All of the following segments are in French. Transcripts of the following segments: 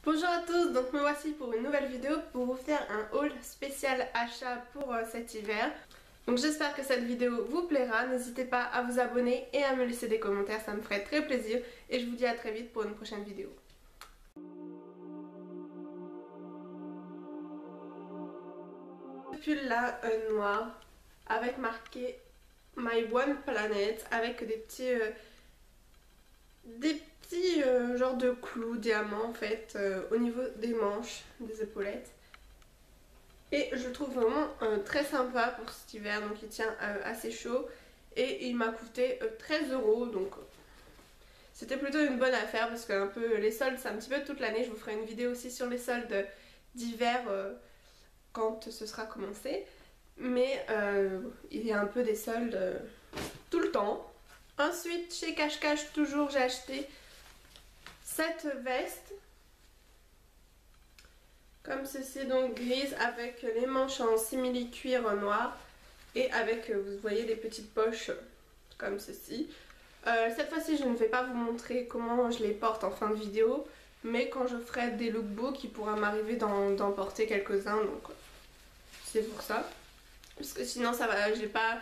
Bonjour à tous, donc me voici pour une nouvelle vidéo pour vous faire un haul spécial achat pour cet hiver. Donc j'espère que cette vidéo vous plaira, n'hésitez pas à vous abonner et à me laisser des commentaires, ça me ferait très plaisir et je vous dis à très vite pour une prochaine vidéo. Ce pull là noir avec marqué My One Planet avec des petits genres de clous diamants en fait au niveau des manches, des épaulettes. Et je le trouve vraiment très sympa pour cet hiver, donc il tient assez chaud. Et il m'a coûté 13 € donc c'était plutôt une bonne affaire parce que un peu les soldes c'est un petit peu toute l'année. Je vous ferai une vidéo aussi sur les soldes d'hiver quand ce sera commencé. Mais il y a un peu des soldes tout le temps. Ensuite chez Cache Cache toujours j'ai acheté cette veste. Comme ceci, donc grise avec les manches en simili cuir noir et avec, vous voyez, des petites poches comme ceci. Cette fois-ci je ne vais pas vous montrer comment je les porte en fin de vidéo, mais quand je ferai des lookbooks il pourra m'arriver d'en porter quelques-uns, donc c'est pour ça. Parce que sinon ça va, j'ai pas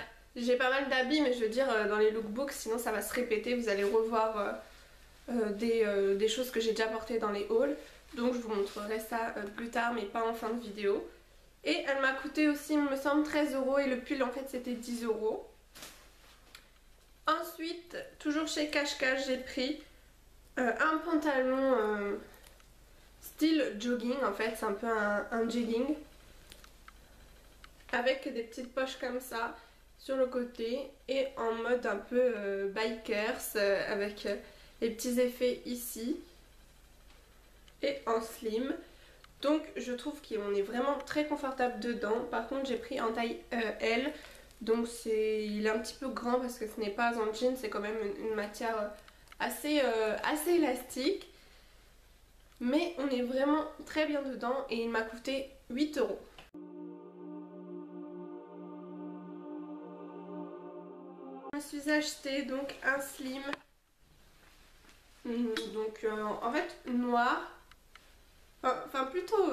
mal d'habits, mais je veux dire dans les lookbooks sinon ça va se répéter, vous allez revoir des choses que j'ai déjà portées dans les hauls. Donc je vous montrerai ça plus tard mais pas en fin de vidéo. Et elle m'a coûté aussi il me semble 13 € et le pull en fait c'était 10 €. Ensuite toujours chez Cache Cache j'ai pris un pantalon style jogging en fait, c'est un peu un jegging. Avec des petites poches comme ça sur le côté et en mode un peu bikers avec les petits effets ici. Et en slim, donc je trouve qu'on est vraiment très confortable dedans. Par contre j'ai pris en taille L, donc il est un petit peu grand parce que ce n'est pas en jean, c'est quand même une matière assez élastique, mais on est vraiment très bien dedans et il m'a coûté 8 €. Je me suis acheté donc un slim, donc en fait noir. Enfin plutôt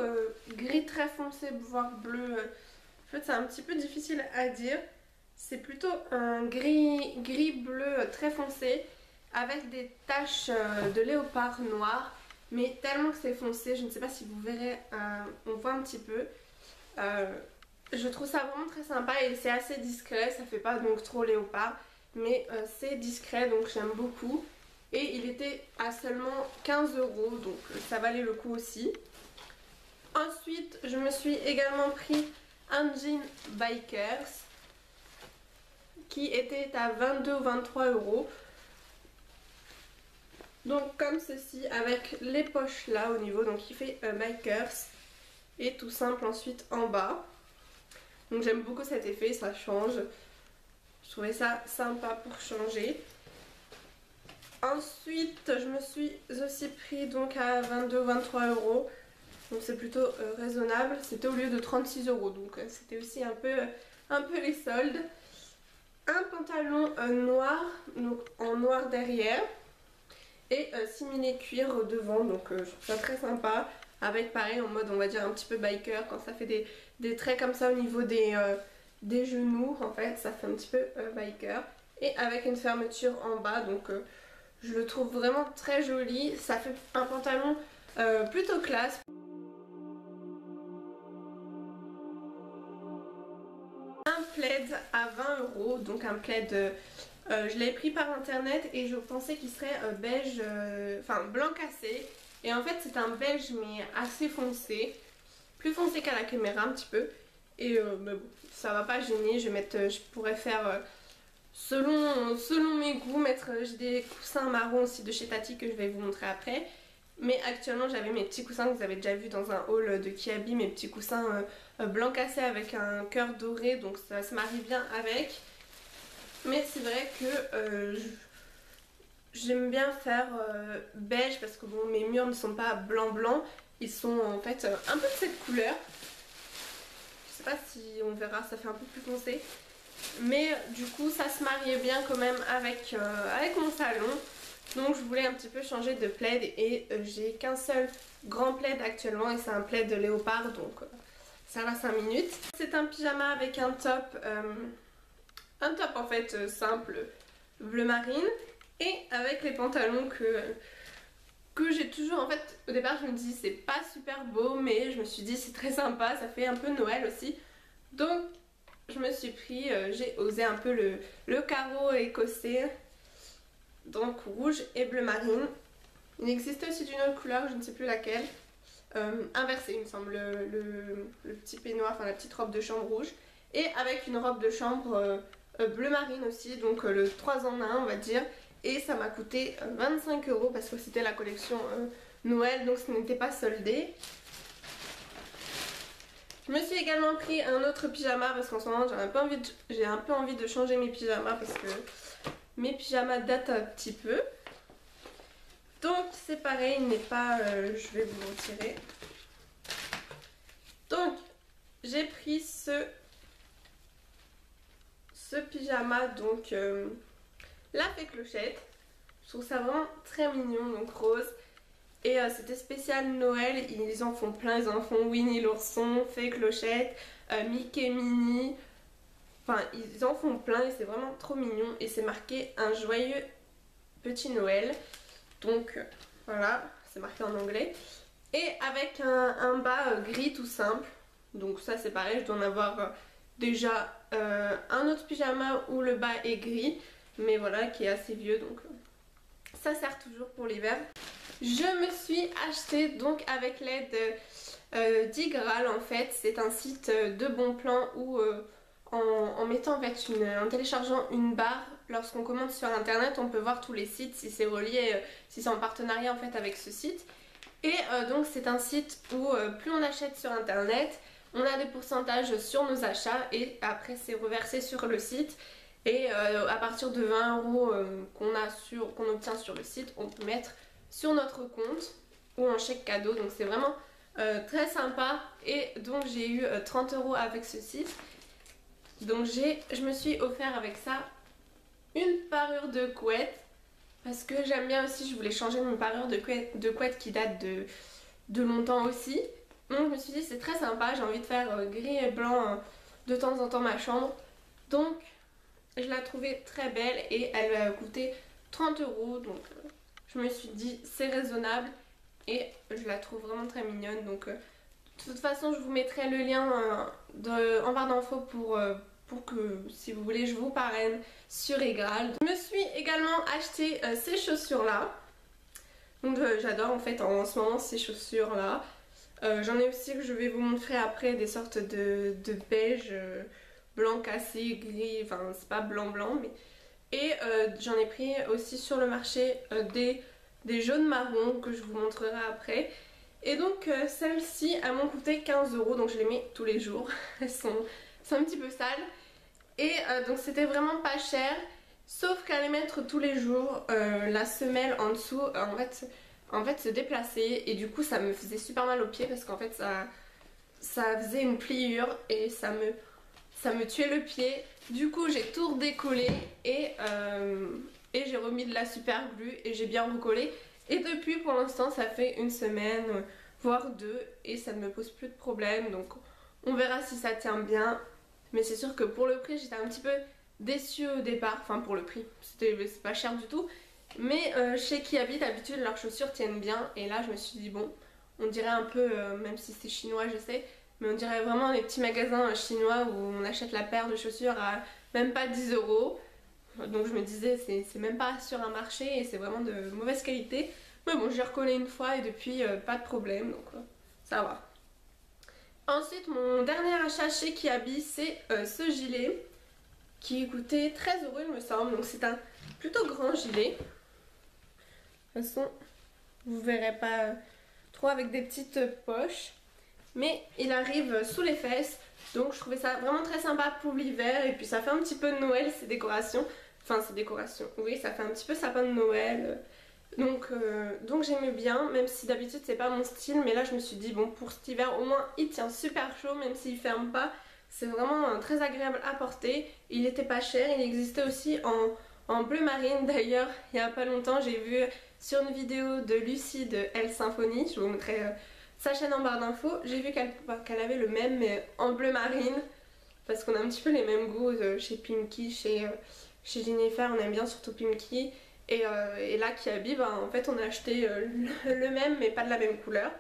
gris très foncé voire bleu. En fait c'est un petit peu difficile à dire. C'est plutôt un gris bleu très foncé avec des taches de léopard noir. Mais tellement que c'est foncé, je ne sais pas si vous verrez, on voit un petit peu. Je trouve ça vraiment très sympa et c'est assez discret, ça fait pas donc trop léopard. Mais c'est discret donc j'aime beaucoup. Et il était à seulement 15 €, donc ça valait le coup aussi. Ensuite, je me suis également pris un jean bikers qui était à 22 ou 23 €. Donc comme ceci avec les poches là au niveau, donc il fait bikers et tout simple ensuite en bas. Donc j'aime beaucoup cet effet, ça change. Je trouvais ça sympa pour changer. Ensuite je me suis aussi pris donc à 22 ou 23 €, donc c'est plutôt raisonnable. C'était au lieu de 36 €, donc c'était aussi un peu les soldes. Un pantalon noir, donc en noir derrière et simili cuir devant, donc je trouve ça très sympa avec pareil en mode on va dire un petit peu biker, quand ça fait des traits comme ça au niveau des genoux en fait ça fait un petit peu biker et avec une fermeture en bas, donc je le trouve vraiment très joli. Ça fait un pantalon plutôt classe. Un plaid à 20 €, donc un plaid, je l'ai pris par internet et je pensais qu'il serait beige, enfin blanc cassé. Et en fait c'est un beige mais assez foncé, plus foncé qu'à la caméra un petit peu. Et mais bon, ça va pas gêner, je pourrais faire... selon mes goûts, j'ai des coussins marrons aussi de chez Tati que je vais vous montrer après. Mais actuellement j'avais mes petits coussins que vous avez déjà vu dans un haul de Kiabi, mes petits coussins blanc cassé avec un cœur doré, donc ça se marie bien avec. Mais c'est vrai que j'aime bien faire beige parce que bon, mes murs ne sont pas blanc, ils sont en fait un peu de cette couleur. Je sais pas si on verra, ça fait un peu plus foncé. Mais du coup ça se mariait bien quand même avec mon salon. Donc je voulais un petit peu changer de plaid et j'ai qu'un seul grand plaid actuellement et c'est un plaid de léopard donc ça va 5 minutes. C'est un pyjama avec un top en fait simple bleu marine et avec les pantalons que j'ai toujours. En fait au départ je me dis c'est pas super beau mais je me suis dit c'est très sympa, ça fait un peu Noël aussi. Donc je me suis pris, j'ai osé un peu le carreau écossais, donc rouge et bleu marine. Il existait aussi d'une autre couleur, je ne sais plus laquelle, inversée il me semble, le petit peignoir, enfin la petite robe de chambre rouge. Et avec une robe de chambre bleu marine aussi, donc le 3 en 1 on va dire. Et ça m'a coûté 25 € parce que c'était la collection Noël, donc ce n'était pas soldé. Je me suis également pris un autre pyjama parce qu'en ce moment j'ai un peu envie de changer mes pyjamas parce que mes pyjamas datent un petit peu. Donc c'est pareil, il n'est pas... je vais vous le retirer. Donc j'ai pris ce pyjama, donc la fée clochette. Je trouve ça vraiment très mignon, donc rose. Et c'était spécial Noël, ils en font plein, ils en font Winnie l'ourson, Fée Clochette, Mickey Minnie. Enfin, ils en font plein et c'est vraiment trop mignon. Et c'est marqué un joyeux petit Noël. Donc voilà, c'est marqué en anglais. Et avec un bas gris tout simple. Donc ça c'est pareil, je dois en avoir déjà un autre pyjama où le bas est gris. Mais voilà, qui est assez vieux, donc ça sert toujours pour l'hiver. Je me suis acheté donc avec l'aide d'Igral en fait, c'est un site de bons plans où en mettant en fait en téléchargeant une barre, lorsqu'on commande sur internet on peut voir tous les sites si c'est relié, si c'est en partenariat en fait avec ce site. Et donc c'est un site où plus on achète sur internet, on a des pourcentages sur nos achats et après c'est reversé sur le site. Et à partir de 20 € qu'on obtient sur le site, on peut mettre sur notre compte ou en chèque cadeau, donc c'est vraiment très sympa. Et donc j'ai eu 30 € avec ce site, donc je me suis offert avec ça une parure de couette parce que j'aime bien aussi, je voulais changer une parure de couette qui date de longtemps aussi, donc je me suis dit c'est très sympa, j'ai envie de faire gris et blanc de temps en temps ma chambre, donc je la trouvais très belle et elle va coûter 30 €, donc je me suis dit c'est raisonnable et je la trouve vraiment très mignonne. Donc de toute façon je vous mettrai le lien en barre d'infos pour que si vous voulez je vous parraine sur Igral. Je me suis également acheté ces chaussures là. Donc j'adore en fait en ce moment ces chaussures là. J'en ai aussi que je vais vous montrer après, des sortes de beige, blanc cassé, gris, enfin c'est pas blanc blanc mais... Et j'en ai pris aussi sur le marché des jaunes marrons que je vous montrerai après. Et donc celles-ci elles m'ont coûté 15 €, donc je les mets tous les jours. Elles sont un petit peu sales. Et donc c'était vraiment pas cher, sauf qu'à les mettre tous les jours, la semelle en dessous en fait se déplaçait. Et du coup ça me faisait super mal aux pieds parce qu'en fait ça faisait une pliure et ça me tuait le pied. Du coup j'ai tout redécollé et j'ai remis de la super glue et j'ai bien recollé. Et depuis pour l'instant ça fait une semaine, voire 2, et ça ne me pose plus de problème. Donc on verra si ça tient bien. Mais c'est sûr que pour le prix j'étais un petit peu déçue au départ. Enfin pour le prix, c'est pas cher du tout. Mais chez Kiabi d'habitude leurs chaussures tiennent bien. Et là je me suis dit bon, on dirait un peu, même si c'est chinois je sais, mais on dirait vraiment les petits magasins chinois où on achète la paire de chaussures à même pas 10 €. Donc je me disais c'est même pas sur un marché et c'est vraiment de mauvaise qualité. Mais bon j'ai recollé une fois et depuis pas de problème, donc ça va. Ensuite mon dernier achat chez Kiabi c'est ce gilet qui coûtait 13 € il me semble. Donc c'est un plutôt grand gilet. De toute façon vous verrez pas trop avec des petites poches. Mais il arrive sous les fesses, donc je trouvais ça vraiment très sympa pour l'hiver. Et puis ça fait un petit peu de Noël ces décorations. Enfin ces décorations, oui ça fait un petit peu sapin de Noël. Donc j'aimais bien, même si d'habitude c'est pas mon style. Mais là je me suis dit bon pour cet hiver au moins il tient super chaud même s'il ferme pas. C'est vraiment très agréable à porter. Il était pas cher, il existait aussi en bleu marine. D'ailleurs il y a pas longtemps j'ai vu sur une vidéo de Lucie de Elle Symphonie, je vous mettrai sa chaîne en barre d'infos, j'ai vu qu'elle avait le même mais en bleu marine, parce qu'on a un petit peu les mêmes goûts chez Pimkie, chez Jennifer on aime bien surtout Pimkie. Et là Kiabi, bah, en fait on a acheté le même mais pas de la même couleur.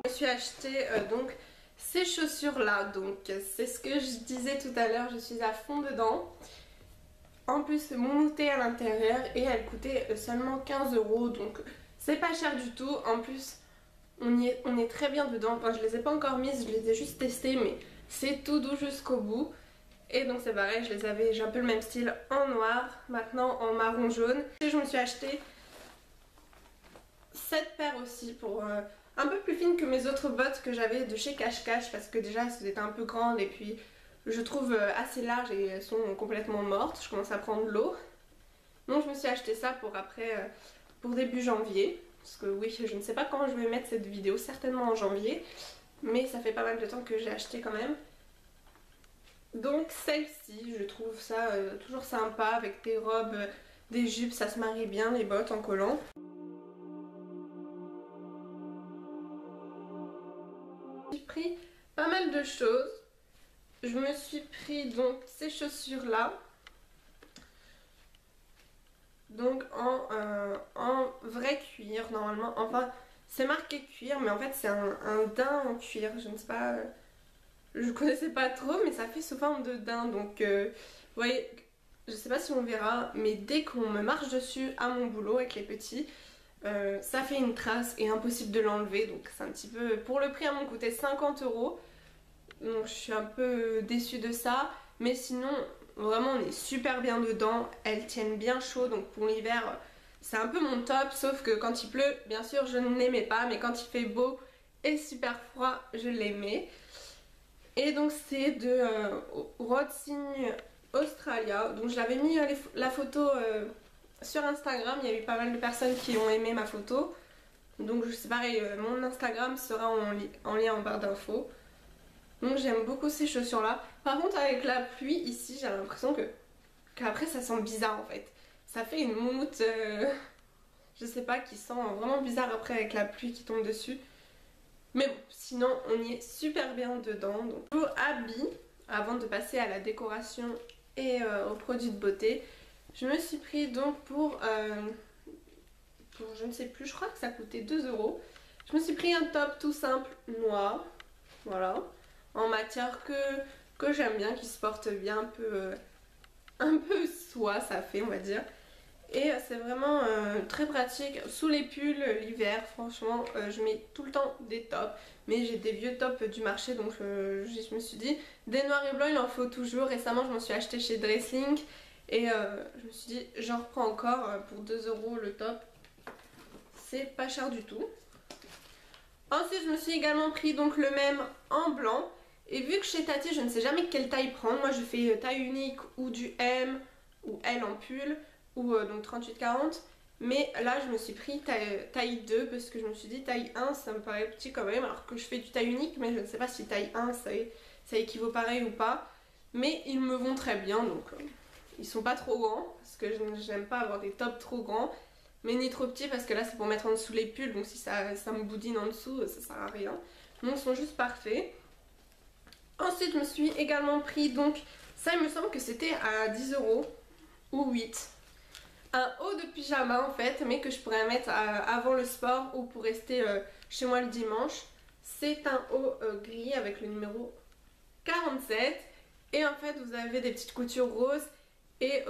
Je me suis acheté donc ces chaussures là, donc c'est ce que je disais tout à l'heure, je suis à fond dedans. En plus montée à l'intérieur et elle coûtait seulement 15 €, donc c'est pas cher du tout. En plus on est très bien dedans, enfin je les ai pas encore mises, je les ai juste testées mais c'est tout doux jusqu'au bout. Et donc c'est pareil, j'ai un peu le même style en noir, maintenant en marron jaune. Et je me suis acheté cette paire aussi pour un peu plus fine que mes autres bottes que j'avais de chez Cache Cache, parce que déjà elles étaient un peu grandes et puis je trouve assez larges et elles sont complètement mortes, je commence à prendre l'eau. Donc je me suis acheté ça pour après, pour début janvier, parce que oui je ne sais pas quand je vais mettre cette vidéo, certainement en janvier, mais ça fait pas mal de temps que j'ai acheté quand même. Donc celle-ci, je trouve ça toujours sympa avec des robes, des jupes, ça se marie bien, les bottes en collant. J'ai pris pas mal de choses. Je me suis pris donc ces chaussures là. Donc en vrai cuir normalement, enfin c'est marqué cuir mais en fait c'est un daim en cuir, je ne sais pas... Je connaissais pas trop mais ça fait sous forme de daim, donc vous voyez, je sais pas si on verra mais dès qu'on me marche dessus à mon boulot avec les petits, ça fait une trace et impossible de l'enlever, donc c'est un petit peu... Pour le prix, elle m'a coûté 50 €, donc je suis un peu déçue de ça, mais sinon vraiment on est super bien dedans, elles tiennent bien chaud, donc pour l'hiver c'est un peu mon top, sauf que quand il pleut bien sûr je ne les mets pas, mais quand il fait beau et super froid je les mets. Et donc c'est de Rod-Signe Australia, donc je l'avais mis la photo sur Instagram, il y a eu pas mal de personnes qui ont aimé ma photo. Donc c'est pareil, mon Instagram sera en lien en barre d'infos. Donc j'aime beaucoup ces chaussures là. Par contre avec la pluie ici j'ai l'impression qu'après ça sent bizarre en fait. Ça fait une moumoute, je sais pas, qui sent vraiment bizarre après avec la pluie qui tombe dessus. Mais bon, sinon on y est super bien dedans. Donc pour habits, avant de passer à la décoration et aux produits de beauté, je me suis pris donc pour je ne sais plus, je crois que ça coûtait 2 €. Je me suis pris un top tout simple noir, voilà, en matière que j'aime bien, qui se porte bien, un peu soie ça fait on va dire. Et c'est vraiment très pratique sous les pulls l'hiver, franchement je mets tout le temps des tops, mais j'ai des vieux tops du marché donc je me suis dit des noirs et blancs il en faut toujours. Récemment je m'en suis acheté chez Dresslink et je me suis dit j'en reprends encore pour 2 € le top, c'est pas cher du tout. Ensuite je me suis également pris donc le même en blanc, et vu que chez Tati je ne sais jamais quelle taille prendre, moi je fais taille unique ou du M ou L en pull, ou donc 38-40, mais là je me suis pris taille 2 parce que je me suis dit taille 1 ça me paraît petit quand même, alors que je fais du taille unique, mais je ne sais pas si taille 1 ça équivaut pareil ou pas, mais ils me vont très bien, donc ils sont pas trop grands parce que j'aime pas avoir des tops trop grands, mais ni trop petits parce que là c'est pour mettre en dessous les pulls, donc si ça me boudine en dessous ça sert à rien, donc ils sont juste parfaits. Ensuite je me suis également pris donc, ça il me semble que c'était à 10 € ou 8, un haut de pyjama en fait, mais que je pourrais mettre avant le sport ou pour rester chez moi le dimanche. C'est un haut gris avec le numéro 47 et en fait vous avez des petites coutures roses et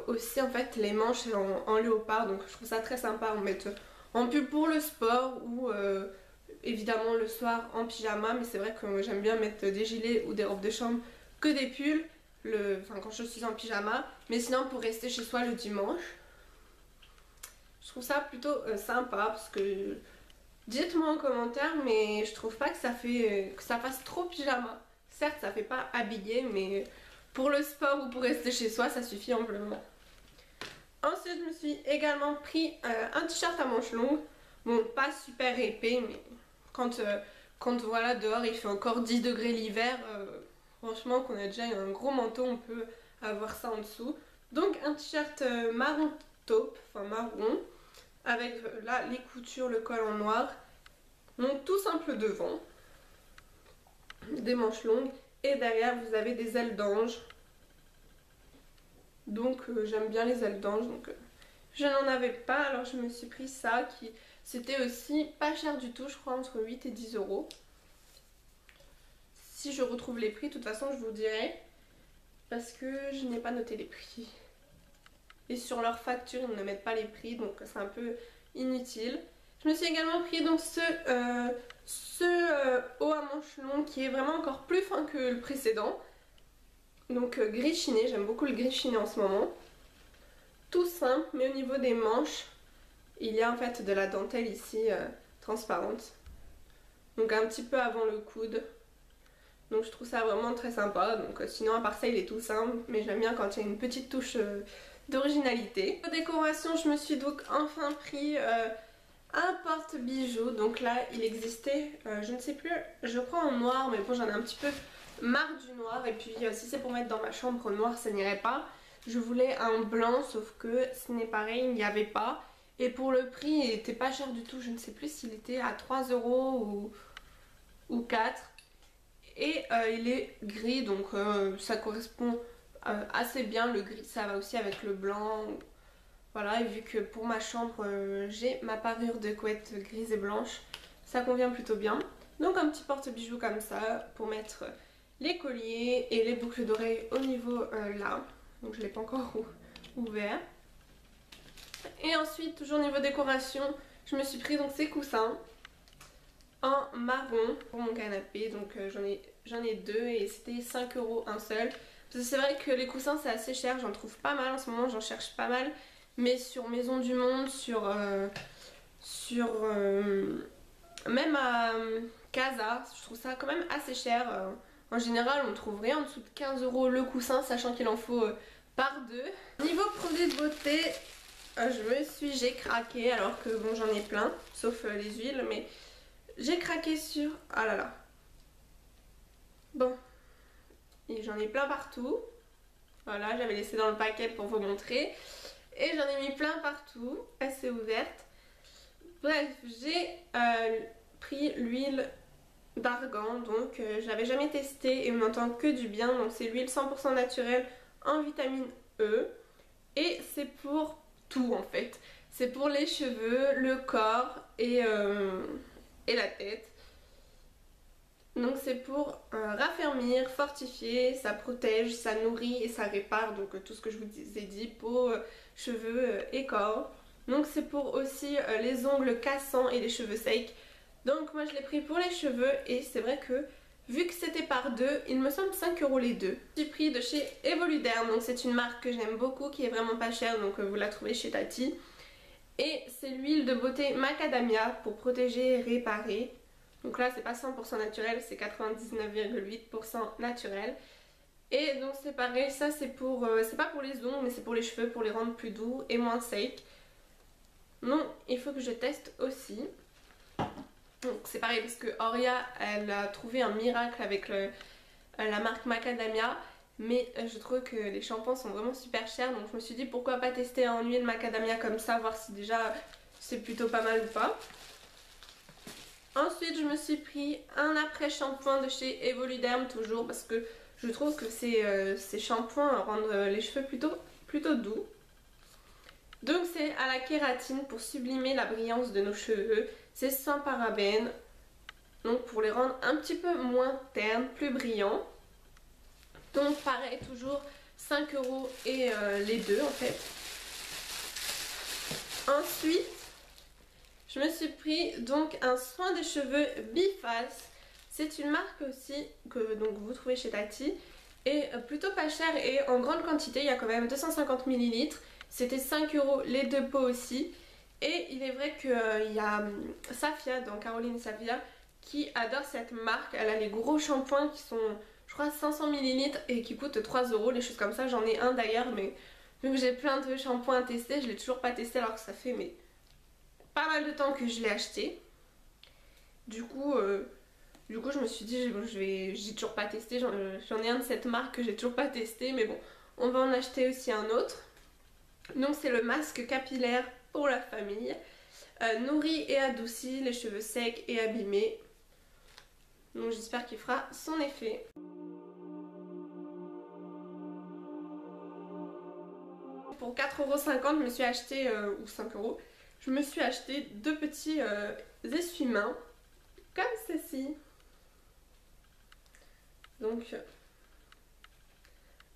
aussi en fait les manches en léopard, donc je trouve ça très sympa à mettre en pull pour le sport ou évidemment le soir en pyjama, mais c'est vrai que j'aime bien mettre des gilets ou des robes de chambre que des pulls quand je suis en pyjama, mais sinon pour rester chez soi le dimanche. Je trouve ça plutôt sympa parce que dites-moi en commentaire, mais je trouve pas que ça fasse trop pyjama. Certes ça fait pas habillé, mais pour le sport ou pour rester chez soi ça suffit amplement. Ensuite je me suis également pris un t-shirt à manches longues, bon pas super épais, mais quand voilà dehors il fait encore 10 degrés l'hiver, Franchement, qu'on a déjà un gros manteau, on peut avoir ça en dessous. Donc un t-shirt marron taupe, enfin marron, avec là les coutures, le col en noir. Donc tout simple devant, des manches longues, et derrière vous avez des ailes d'ange. Donc j'aime bien les ailes d'ange, donc je n'en avais pas, alors je me suis pris ça qui c'était aussi pas cher du tout, je crois entre 8 et 10 euros. Si je retrouve les prix, de toute façon je vous dirai, parce que je n'ai pas noté les prix. Et sur leur facture ils ne mettent pas les prix, donc c'est un peu inutile. Je me suis également pris donc ce haut à manches longues qui est vraiment encore plus fin que le précédent. Donc gris chiné, j'aime beaucoup le gris chiné en ce moment. Tout simple, mais au niveau des manches, il y a en fait de la dentelle ici transparente. Donc un petit peu avant le coude. Donc je trouve ça vraiment très sympa. Donc sinon à part ça il est tout simple, mais j'aime bien quand il y a une petite touche d'originalité. Pour décoration, je me suis donc enfin pris un porte-bijoux. Donc là il existait, je ne sais plus, je crois en noir, mais bon j'en ai un petit peu marre du noir. Et puis si c'est pour mettre dans ma chambre noir ça n'irait pas. Je voulais un blanc, sauf que ce n'est pareil, il n'y avait pas. Et pour le prix il était pas cher du tout, je ne sais plus s'il était à 3 € ou 4. Et il est gris, donc ça correspond assez bien. Le gris ça va aussi avec le blanc. Voilà, et vu que pour ma chambre j'ai ma parure de couette grise et blanche, ça convient plutôt bien. Donc un petit porte-bijoux comme ça pour mettre les colliers et les boucles d'oreilles au niveau là. Donc je ne l'ai pas encore ouvert. Et ensuite, toujours niveau décoration, je me suis pris donc ces coussins en marron pour mon canapé. Donc j'en ai deux et c'était 5 € un seul. Parce que c'est vrai que les coussins c'est assez cher, j'en trouve pas mal en ce moment, j'en cherche pas mal. Mais sur Maison du Monde, même à Casa, je trouve ça quand même assez cher. En général on trouve rien en dessous de 15 € le coussin, sachant qu'il en faut par deux. Niveau produits de beauté, j'ai craqué, alors que bon j'en ai plein, sauf les huiles, mais j'ai craqué sur... Ah là là. Bon, et j'en ai plein partout. Voilà, j'avais laissé dans le paquet pour vous montrer. Et j'en ai mis plein partout, assez ouverte. Bref, j'ai pris l'huile d'argan, donc j'avais jamais testé et on n'entend que du bien. Donc c'est l'huile 100% naturelle en vitamine E. Et c'est pour tout en fait. C'est pour les cheveux, le corps et la tête. Donc c'est pour raffermir, fortifier, ça protège, ça nourrit et ça répare. Donc tout ce que je vous ai dit, peau, cheveux et corps. Donc c'est pour aussi les ongles cassants et les cheveux secs. Donc moi je l'ai pris pour les cheveux et c'est vrai que vu que c'était par deux, il me semble 5 € les deux. J'ai pris de chez Evoluderm, donc c'est une marque que j'aime beaucoup, qui est vraiment pas chère, donc vous la trouvez chez Tati. Et c'est l'huile de beauté Macadamia pour protéger et réparer. Donc là c'est pas 100% naturel, c'est 99,8% naturel. Et donc c'est pareil, ça c'est pour, c'est pas pour les ongles mais c'est pour les cheveux, pour les rendre plus doux et moins secs. Donc il faut que je teste aussi. Donc c'est pareil parce que Auria elle a trouvé un miracle avec la marque Macadamia. Mais je trouve que les shampoings sont vraiment super chers, donc je me suis dit pourquoi pas tester en huile Macadamia comme ça, voir si déjà c'est plutôt pas mal ou pas. Ensuite je me suis pris un après-shampoing de chez Evoluderm toujours parce que je trouve que ces shampoings rendent les cheveux plutôt doux. Donc c'est à la kératine pour sublimer la brillance de nos cheveux, c'est sans parabènes, donc pour les rendre un petit peu moins ternes, plus brillants. Donc pareil, toujours 5 € et les deux en fait. Ensuite, je me suis pris donc un soin des cheveux Biface. C'est une marque aussi que donc vous trouvez chez Tati. Et plutôt pas cher et en grande quantité, il y a quand même 250 ml. C'était 5 € les deux pots aussi. Et il est vrai qu'il y a Safia, dans Caroline Safia, qui adore cette marque. Elle a les gros shampoings qui sont, je crois, 500 ml et qui coûtent 3 €, les choses comme ça. J'en ai un d'ailleurs, mais vu que j'ai plein de shampoings à tester, je l'ai toujours pas testé alors que ça fait pas mal de temps que je l'ai acheté. Du coup, Du coup je me suis dit j'ai toujours pas testé, j'en ai un de cette marque que j'ai toujours pas testé, mais bon, on va en acheter aussi un autre. Donc c'est le masque capillaire pour la famille, nourrit et adoucit les cheveux secs et abîmés. Donc j'espère qu'il fera son effet. Pour 4,50 € je me suis acheté, ou 5 €, je me suis acheté deux petits essuie-mains comme ceci. Donc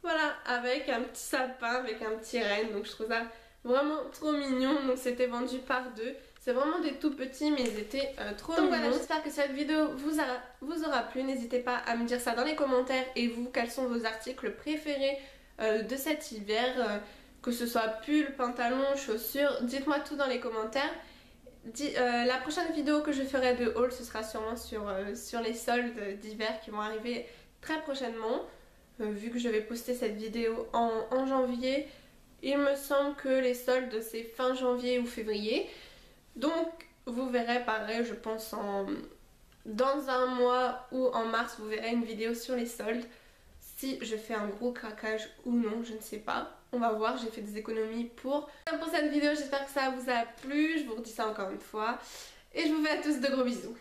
voilà, avec un petit sapin, avec un petit renne, donc je trouve ça vraiment trop mignon. Donc c'était vendu par deux, c'est vraiment des tout petits mais ils étaient trop mignons. Voilà, j'espère que cette vidéo vous aura plu. N'hésitez pas à me dire ça dans les commentaires. Et vous, quels sont vos articles préférés de cet hiver, que ce soit pull, pantalon, chaussures, dites-moi tout dans les commentaires. La prochaine vidéo que je ferai de haul, ce sera sûrement sur les soldes d'hiver qui vont arriver très prochainement. Vu que je vais poster cette vidéo en janvier, il me semble que les soldes c'est fin janvier ou février. Donc vous verrez pareil, je pense dans un mois ou en mars, vous verrez une vidéo sur les soldes. Si je fais un gros craquage ou non, je ne sais pas. On va voir, j'ai fait des économies pour cette vidéo. J'espère que ça vous a plu, je vous redis ça encore une fois. Et je vous fais à tous de gros bisous.